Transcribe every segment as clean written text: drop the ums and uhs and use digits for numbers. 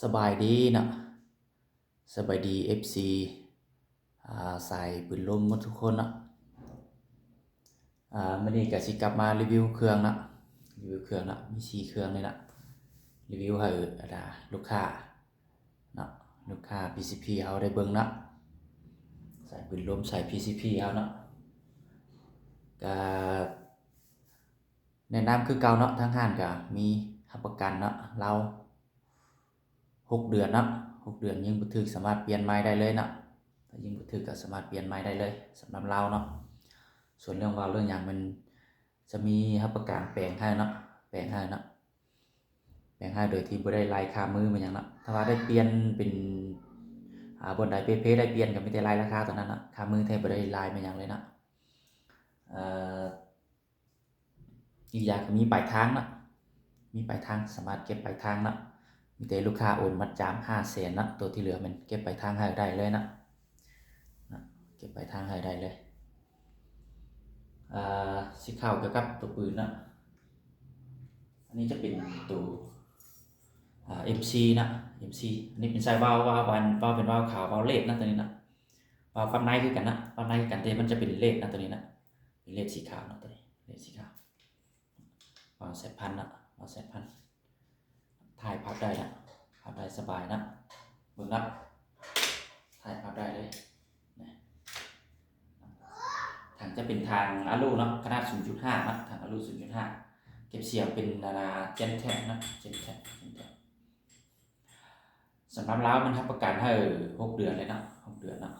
สบายดีเนาะสบายดี FC สายปืนลมหมดทุกคนเนาะมื้อนี้ก็สิกลับมารีวิวเครื่องเนาะรีวิวเครื่องเนาะมี4เครื่องเลยเนาะรีวิวให้ลูกค้าเนาะลูกค้า PCP เฮาได้เบิ่งเนาะสายปืนลมสาย PCP เฮาเนาะก็แนะนำคือเก่าเนาะทางห้างก็มีรับประกันเนาะเรา6 เดือนเนาะ6 เดือนยิงบ่ถึกสามารถเปลี่ยนใหม่ได้เลยเนาะถ้ายิงบ่ถึกก็สามารถเปลี่ยนใหม่ได้เลยสำหรับเราเนาะส่วนเรื่องวาล์วเรื่องหยังมันจะมีรับประกันแปลงให้เนาะแปลงให้เนาะแปลงให้โดยที่บ่ได้ลายค่ามือมันหยังเนาะถ้าว่าได้เปลี่ยนเป็นบนใดเป๊ะๆได้เปลี่ยนก็มีแต่รายราคาเท่านั้นเนาะค่ามือแทบบ่ได้ลายมันหยังเลยเนาะเอ่ออีกอย่างก็มีปลายทางเนาะมีปลายทางสามารถเก็บปลายทางเนาะมีแต่ลูกค้าโอนมัดจำ500,000เนาะตัวที่เหลือมันเก็บปลายทางให้ได้เลยเนาะเก็บปลายทางให้ได้เลยสิเข้าเกี่ยวกับตัวปืนเนาะอันนี้จะเป็นตัวMC นะ MC อันนี้เป็นสายวาล์วเป็นวาล์วขาววาล์วเลดนะตัวนี้นะวาล์วปั๊มในคือกันนะปั๊มในคือกันแต่มันจะเป็นเลดนะตัวนี้นะเป็นเลดสีขาวนะตัวนี้เลดสีขาววาล์วเซตพันนะวาล์วเซตพันถ่ายภาพได้นะภาพได้สบายนะเบิ่งนะถ่ายภาพได้เลยนะทางจะเป็นทางอะลูเนาะขนาด 0.5 นะทางอะลู 0.5 เก็บเสียงเป็นเจนแท็กนะเจนแท็กสำหรับเรามันรับประกันให้6 เดือนเลยนะ6 เดือนนะ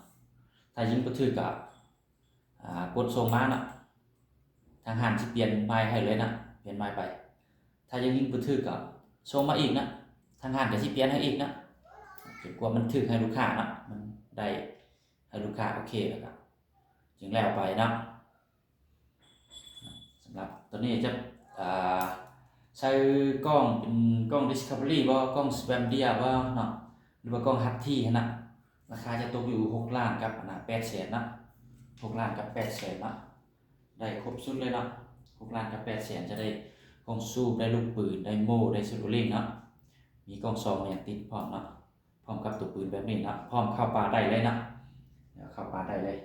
ถ้ายิงบ่ถึกก็กดส่งมานะทางห้างสิเปลี่ยนไม้ให้เลยนะเปลี่ยนไม้ไปถ้ายังยิงบ่ถึกก็ส่งมาอีกนะทางห้างก็สิเปลี่ยนให้อีกนะจนกว่ามันถึกให้ลูกค้านะมันได้ให้ลูกค้าโอเคแล้วก็จึงแล้วไปนะสำหรับตัวนี้จะใช้กล้องเป็นกล้อง Discovery บ่กล้อง Spandia บ่เนาะหรือว่ากล้อง Hutty นะราคาจะตกอยู่6ล้านกับ800,000นะ6ล้านกับ800,000นะได้ครบสุดเลยเนาะ6ล้านกับ800,000จะได้กล้องซูมได้ลูกปืนได้โม่ได้สโลลิ่งเนาะมีกล้อง2เนี่ยติดพร้อมเนาะพร้อมกับตัวปืนแบบนี้นะพร้อมเข้าป่าได้เลยนะเดี๋ยวเข้าป่าได้เลย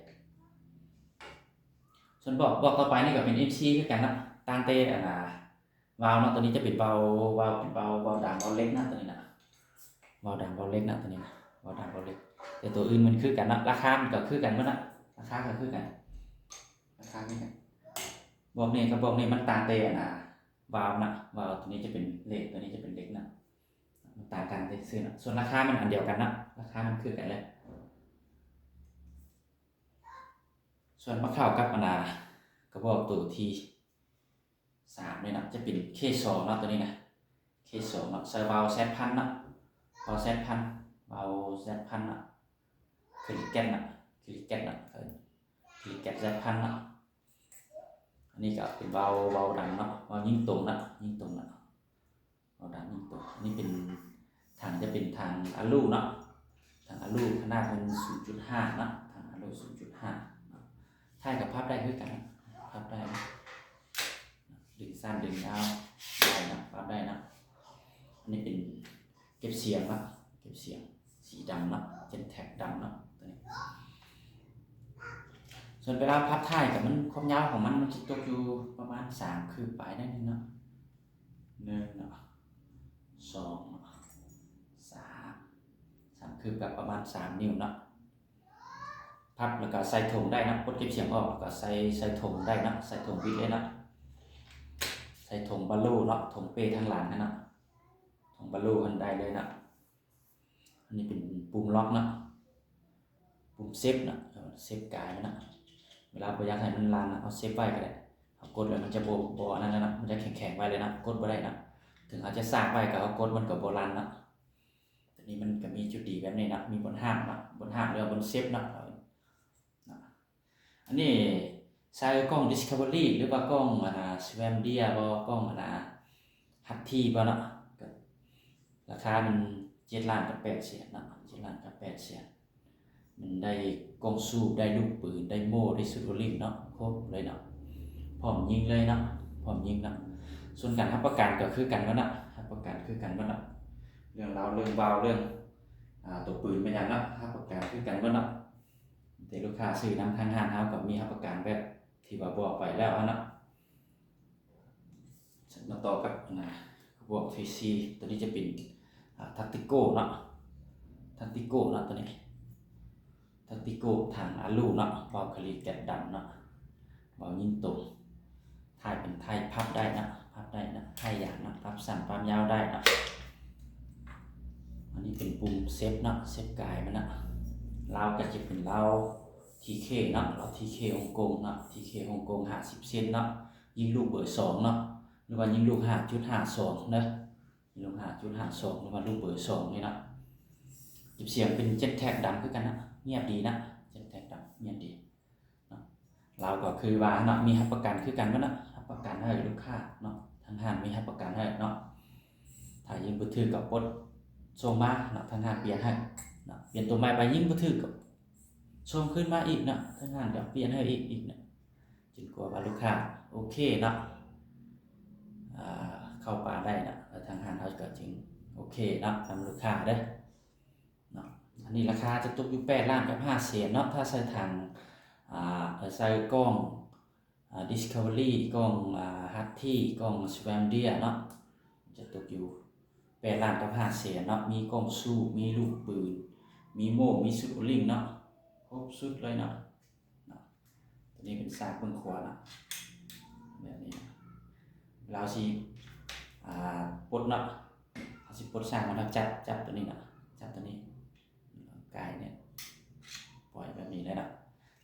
ส่วนบอกต่อไปนี่ก็เป็น MC คือกันนะต่างแต่วาล์วเนาะตัวนี้จะเป็นวาล์วเป็นวาล์วด่างวาล์วเล็กนะตัวนี้นะวาล์วด่างวาล์วเล็กนะตัวนี้นะวาล์วด่างวาล์วเล็กแต่ตัวอื่นมันคือกันนะราคามันก็คือกันหมดนะราคาก็คือกันราคาคือกันบอกนี่กับบอกนี่มันต่างแต่วาล์วนะวาล์วตัวนี้จะเป็นเล็กตัวนี้จะเป็นเล็กนะมันต่างกันซื่อๆนะส่วนราคามันอันเดียวกันนะราคามันคือกันเลยส่วนมะเข้ากับกระบอกตัวที่3เนี่ยนะจะเป็น K2 นะตัวนี้นะ K2 นะใส่วาล์วแซดพันนะวาล์วแซดพันวาล์วแซดพันนะคลิกแกนนะคลิกแกนนะคลิกแกนแซดพันนะอันนี้ก็เป็นวาล์วดังนะวาล์วยิงตรงนะยิงตรงนะวาล์วดังยิงตรงอันนี้เป็นทางจะเป็นทางอะลูนะทางอะลูขนาดมัน 0.5 นะทางอะลู 0.5 ถ่ายกับภาพได้คือกันภาพได้ดึงสั้นดึงยาวได้นะภาพได้นะอันนี้เป็นเก็บเสียงนะเก็บเสียงสีดำนะเจนแท็กดำนะตัวนี้ส่วนเวลาภาพถ่ายกับมันความยาวของมันจะตกอยู่ประมาณ3คืบไปได้นึงนะ1เนาะ2เนาะ3คืบกับประมาณ3 นิ้วนะพับแล้วก็ใส่ถุงได้นะกดเก็บเสียงออกแล้วก็ใส่ถุงได้นะใส่ถุงวิดเลยนะใส่ถุงบาลูเนาะถุงเป้ทางหลังนะถุงบาลูอันใดเลยนะอันนี้เป็นปุ่มล็อกนะปุ่มเซฟนะเซฟกายมันนะเวลาบ่อยากให้มันลันนะเอาเซฟไว้ก็ได้เอากดแล้วมันจะบ่นั่นนะมันจะแข็งๆไว้เลยนะกดบ่ได้นะถึงอาจจะสร้างไว้ก็เอากดมันก็บ่ลันนะแต่นี้มันก็มีจุดดีแบบนี้นะมีบนห้ามนะบนห้ามหรือบนเซฟนะอันนี้ใช้กล้อง Discovery หรือว่ากล้องSwandia บ่กล้องHutty บ่เนาะก็ราคามัน7ล้านกับ800,000นะ7ล้านกับ800,000มันได้กล้องซูมได้ลูกปืนได้โม่ได้สโลลิ่งเนาะครบเลยเนาะพร้อมยิงเลยเนาะพร้อมยิงเนาะส่วนการรับประกันก็คือกันว่านะรับประกันคือกันว่านะ เรื่องราวเรื่องวาวเรื่องตัวปืนเป็นอย่างเนาะรับประกันคือกันว่าเนาะแต่ลูกค้าซื้อนำทางห้างเฮาก็มีรับประกันแบบที่ว่าบอกไปแล้วเนาะมาต่อกับพวก TC ตัวนี้จะเป็นทัตติโก้เนาะทัตติโก้เนาะตัวนี้ทัตติโก้ทางอาลูเนาะเบาคลีแกะดำเนาะเบายิงตรงถ่ายเป็นไทยพับได้นะพับได้นะไทยอย่างนะพับสั้นพับยาวได้นะอันนี้เป็นปุ่มเซฟเนาะเซฟกายมันนะลาวก็จะเป็นลาวทีเคเนาะลาวทีเคฮ่องกงเนาะทีเคฮ่องกง50เซนเนาะยิงลูกเบอร์2เนาะหรือว่ายิงลูก5.52นะยิงลูก5.52หรือว่าลูกเบอร์2นี่เนาะจิบเสียงเป็นเจ็ตแท็กดังคือกันนะเงียบดีนะเจ็ตแท็กดังเงียบดีเนาะลาวก็คือว่าเนาะมีรับประกันคือกันว่านะรับประกันให้ลูกค้าเนาะทางห้างมีรับประกันให้เนาะถ้ายิงบ่ถือกับปลดส่งมาเนาะทางห้างเปลี่ยนให้เนาะเปลี่ยนตัวใหม่ไปยิงบ่ถือกับส่งขึ้นมาอีกเนาะทางห้างก็เปลี่ยนให้อีกเนาะจนกว่าว่าลูกค้าโอเคเนาะเข้าป่าได้นะแล้วทางห้างเขาก็จึงโอเคเนาะทำลูกค้าได้เนาะอันนี้ราคาจะตกอยู่8ล้านกับ5แสนเนาะถ้าใส่ทางใส่กล้องDiscovery กล้องHusky กล้อง Svandia เนาะจะตกอยู่8ล้านกับ5แสนเนาะมีกล้องสู้มีลูกปืนมีโม่มีสุดลิงเนาะครบสุดเลยเนาะตัวนี้เป็นซากเบื้องขวานะแบบนี้เราสิปลดเนาะเราสิปลดสร้างมันแล้วจับตัวนี้เนาะจับตัวนี้กายเนี่ยปล่อยแบบนี้เลยเนาะ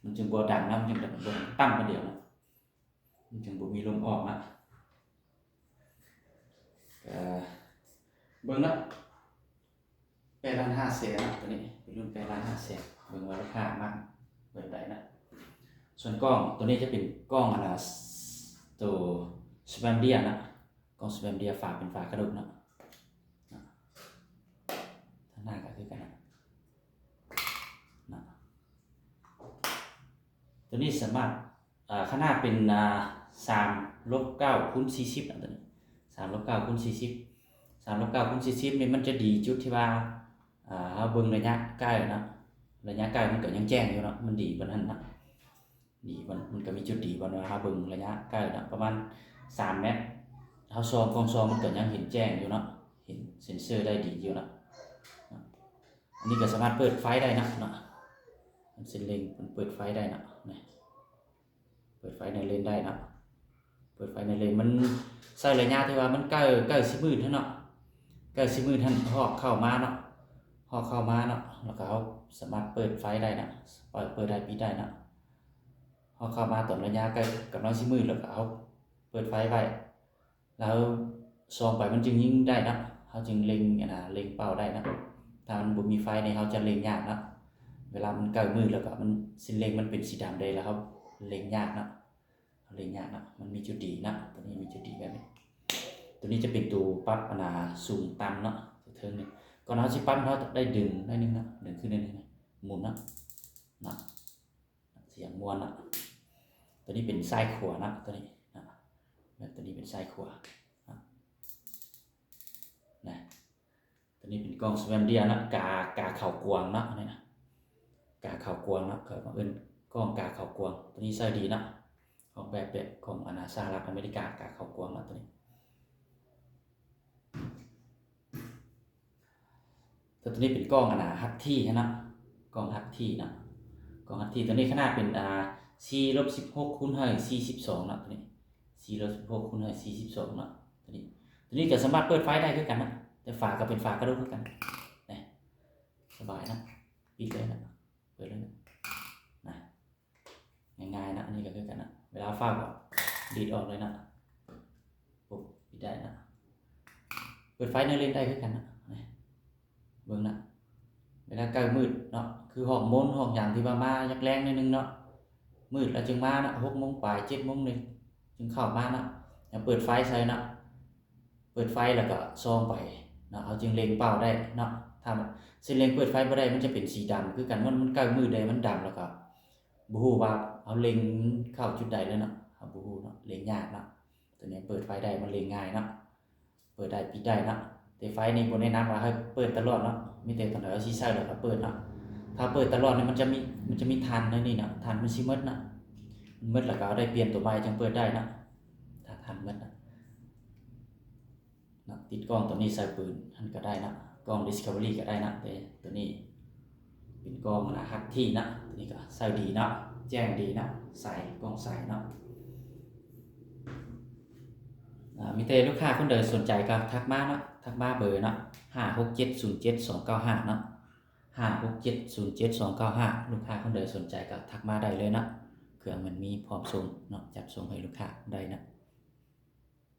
มันจึงบ่ดังนะมันจึงบ่ตั้มมาเดียวนะมันจึงบ่มีลมออกนะเบิ่งเนาะ8ล้าน5แสนนะตัวนี้เป็นรุ่น8ล้าน5แสนเบิ่งว่าราคามากเบิ่งได้นะส่วนกล้องตัวนี้จะเป็นกล้องตัว Svandia นะกล้อง Svandia ฝาเป็นฝากระดกนะทางหน้าก็คือกันนะตัวนี้สามารถขนาดเป็น3/9 คูณ 40นะตัวนี้3/9 คูณ 40 3/9 คูณ 40นี่มันจะดีจุดที่ว่าเฮาเบิ่งระยะใกล้นะระยะใกล้มันก็ยังแจ้งอยู่เนาะมันดีปานนั้นนะดีมันก็มีจุดดีบ่ว่าเฮาเบิ่งระยะใกล้นะประมาณ3เมตรเฮาส่องกล้องส่องมันก็ยังเห็นแจ้งอยู่เนาะเห็นเซ็นเซอร์ได้ดีอยู่เนาะอันนี้ก็สามารถเปิดไฟได้นะเนาะมันเส้นเล็งมันเปิดไฟได้นะนี่เปิดไฟในเลนได้นะเปิดไฟในเลนมันใช้ระยะที่ว่ามันใกล้สิมืดเนาะใกล้สิมืดท่านฮอกเข้ามาเนาะฮอกเข้ามาเนาะแล้วก็เฮาสามารถเปิดไฟได้นะเปิดได้ปิดได้นะฮอกเข้ามาตอนระยะใกล้กับน้อยสิมืดแล้วก็เฮาเปิดไฟไว้แล้วส่องไปมันจึงยิงได้นะเฮาจึงเล็งเล็งเป้าได้นะถ้ามันบ่มีไฟนี่เฮาจะเล็งยากนะเวลามันใกล้มืดแล้วก็มันสิเล็งมันเป็นสีดำได้แล้วครับเล็งยากนะเล็งยากนะมันมีจุดดีนะตัวนี้มีจุดดีแบบนี้ตัวนี้จะเป็นตัวปรับสูงต่ำเนาะเทิงนี่ก่อนเฮาสิปรับเฮาได้ดึงได้นึงนะดึงขึ้นได้นึงนะหมุนนะเสียงม่วนนะตัวนี้เป็นซ้ายขวานะตัวนี้นะแบบตัวนี้เป็นซ้ายขวานะตัวนี้เป็นกล้อง Svandia นะกาเข่ากวางนะนี่นะกาเข่ากวางนะก็เอิ้นกล้องกาเข่ากวางตัวนี้ใช้ดีนะออกแบบของสหรัฐอเมริกากาเข่ากวางนะตัวนี้ตัวนี้เป็นกล้องHuskyนะกล้อง Huskyนะกล้อง Huskyตัวนี้ขนาดเป็น4/16 คูณ42นะตัวนี้4/16 คูณ42นะตัวนี้ก็สามารถเปิดไฟได้คือกันนะแต่ฝาก็เป็นฝากระดกคือกันนี่สบายนะปิดเลยนะเปิดเลยนะง่ายๆนะอันนี้ก็คือกันนะเวลาฝาก็ดีดออกเลยนะปุ๊บปิดได้นะเปิดไฟในเลนได้คือกันนะเบิ่งนะเวลาใกล้มืดเนาะคือห้องมนต์ห้องหยังที่ว่ามายักแรงนิดนึงเนาะมืดแล้วจึงมานะ6 โมงปลาย7 โมงนึงจึงเข้ามานะอย่าเปิดไฟใส่นะเปิดไฟแล้วก็ส่องไปนะเอาจึงเล็งเป้าได้เนาะถ้าสิเล็งเปิดไฟบ่ได้มันจะเป็นสีดำคือกันมันใกล้มืดได้มันดำแล้วก็บ่ฮู้ว่าเอาเล็งเข้าจุดใดแล้วเนาะบ่ฮู้เนาะเล็งยากเนาะตัวนี้เปิดไฟได้มันเล็งง่ายเนาะเปิดได้ปิดได้เนาะ แต่ไฟนี่บ่แนะนำว่าให้เปิดตลอดเนาะมีแต่ตอนไหนเอาสิใช้แล้วก็เปิดเนาะถ้าเปิดตลอดนี่มันจะมีทันในนี่เนาะทันมันสิหมดเนาะมันหมดแล้วก็เอาได้เปลี่ยนตัวใหม่จังเปิดได้เนาะถ้าทันหมดเนาะติดกล้องตัวนี้ใส่ปืนมันก็ได้เนาะกล้อง Discovery ก็ได้เนาะแต่ตัวนี้เป็นกล้องฮัตที่เนาะตัวนี้ก็ใส่ดีเนาะแจ้งดีเนาะใส่กล้องใส่เนาะมีแต่ลูกค้าคนใดสนใจก็ทักมาเนาะทักมาเบอร์เนาะ567072295เนาะ567072295ลูกค้าคนใดสนใจก็ทักมาได้เลยเนาะเครื่องมันมีพร้อมส่งเนาะจัดส่งให้ลูกค้าได้นะ